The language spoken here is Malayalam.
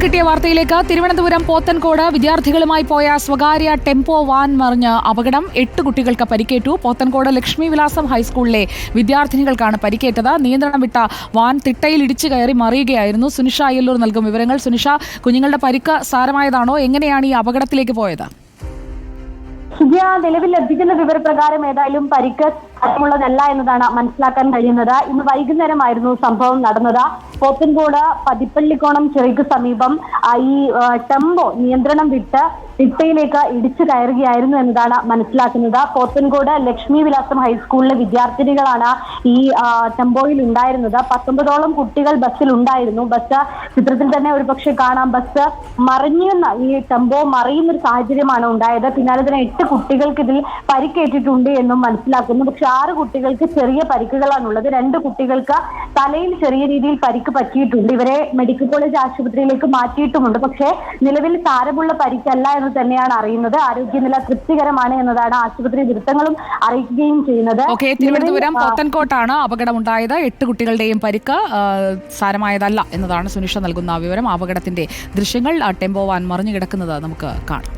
കിട്ടിയ വാർത്തയിലേക്ക്. തിരുവനന്തപുരം പോത്തൻകോട് വിദ്യാർത്ഥികളുമായി പോയ സ്വകാര്യ ടെമ്പോ വാൻ മറിഞ്ഞ് അപകടം. 8 കുട്ടികൾക്ക് പരിക്കേറ്റു. പോത്തൻകോട് ലക്ഷ്മി വിലാസം ഹൈസ്കൂളിലെ വിദ്യാർത്ഥിനികൾക്കാണ് പരിക്കേറ്റത്. നിയന്ത്രണം വിട്ട വാൻ തിട്ടയിൽ ഇടിച്ചു കയറി മറിയുകയായിരുന്നു. സുനിഷ അയ്യല്ലൂർ നൽകും വിവരങ്ങൾ. സുനിഷ, കുഞ്ഞുങ്ങളുടെ പരിക്ക് സാരമായതാണോ? എങ്ങനെയാണ് ഈ അപകടത്തിലേക്ക് പോയത്? നിലവിൽ ലഭിക്കുന്ന വിവരപ്രകാരം ഏതായാലും പരിക്ക് സാരമുള്ളതല്ല എന്നതാണ് മനസ്സിലാക്കാൻ കഴിയുന്നത്. ഇന്ന് വൈകുന്നേരമായിരുന്നു സംഭവം നടന്നത്. പോത്തൻകോട് പതിപ്പള്ളിക്കോണം ചെറിക്ക് സമീപം ഈ ടെമ്പോ നിയന്ത്രണം വിട്ട് തിട്ടയിലേക്ക് ഇടിച്ചു കയറുകയായിരുന്നു എന്നതാണ് മനസ്സിലാക്കുന്നത്. പോത്തൻകോട് ലക്ഷ്മി വിലാസം ഹൈസ്കൂളിലെ വിദ്യാർത്ഥിനികളാണ് ഈ ടെമ്പോയിൽ ഉണ്ടായിരുന്നത്. 19ഓളം കുട്ടികൾ ബസ്സിൽ ഉണ്ടായിരുന്നു. ബസ് ചിത്രത്തിൽ തന്നെ ഒരുപക്ഷെ കാണാം. ബസ് മറിഞ്ഞുന്ന ഈ ടെമ്പോ മറിയുന്നൊരു സാഹചര്യമാണ് ഉണ്ടായത്. പിന്നാലെ തന്നെ 8 കുട്ടികൾക്ക് ഇതിൽ പരിക്കേറ്റിട്ടുണ്ട് എന്നും മനസ്സിലാക്കുന്നു. പക്ഷെ 6 കുട്ടികൾക്ക് ചെറിയ പരിക്കുകളാണുള്ളത്. 2 കുട്ടികൾക്ക് തലയിൽ ചെറിയ രീതിയിൽ പരിക്ക് പറ്റിയിട്ടുണ്ട്. ഇവരെ മെഡിക്കൽ കോളേജ് ആശുപത്രിയിലേക്ക് മാറ്റിയിട്ടുമുണ്ട്. പക്ഷേ നിലവിൽ സാരമുള്ള പരിക്കല്ല എന്ന് തന്നെയാണ് അറിയുന്നത്. ആരോഗ്യനില തൃപ്തികരമാണ് എന്നതാണ് ആശുപത്രി വൃത്തങ്ങളും അറിയിക്കുകയും ചെയ്യുന്നത്. തിരുവനന്തപുരം പോത്തൻകോട്ടാണ് അപകടമുണ്ടായത്. 8 കുട്ടികളുടെയും പരിക്ക് സാരമായതല്ല എന്നതാണ് സുനിഷ നൽകുന്ന വിവരം. അപകടത്തിന്റെ ദൃശ്യങ്ങൾ ടെമ്പോ വാൻ മറിഞ്ഞു കിടക്കുന്നത് നമുക്ക് കാണാം.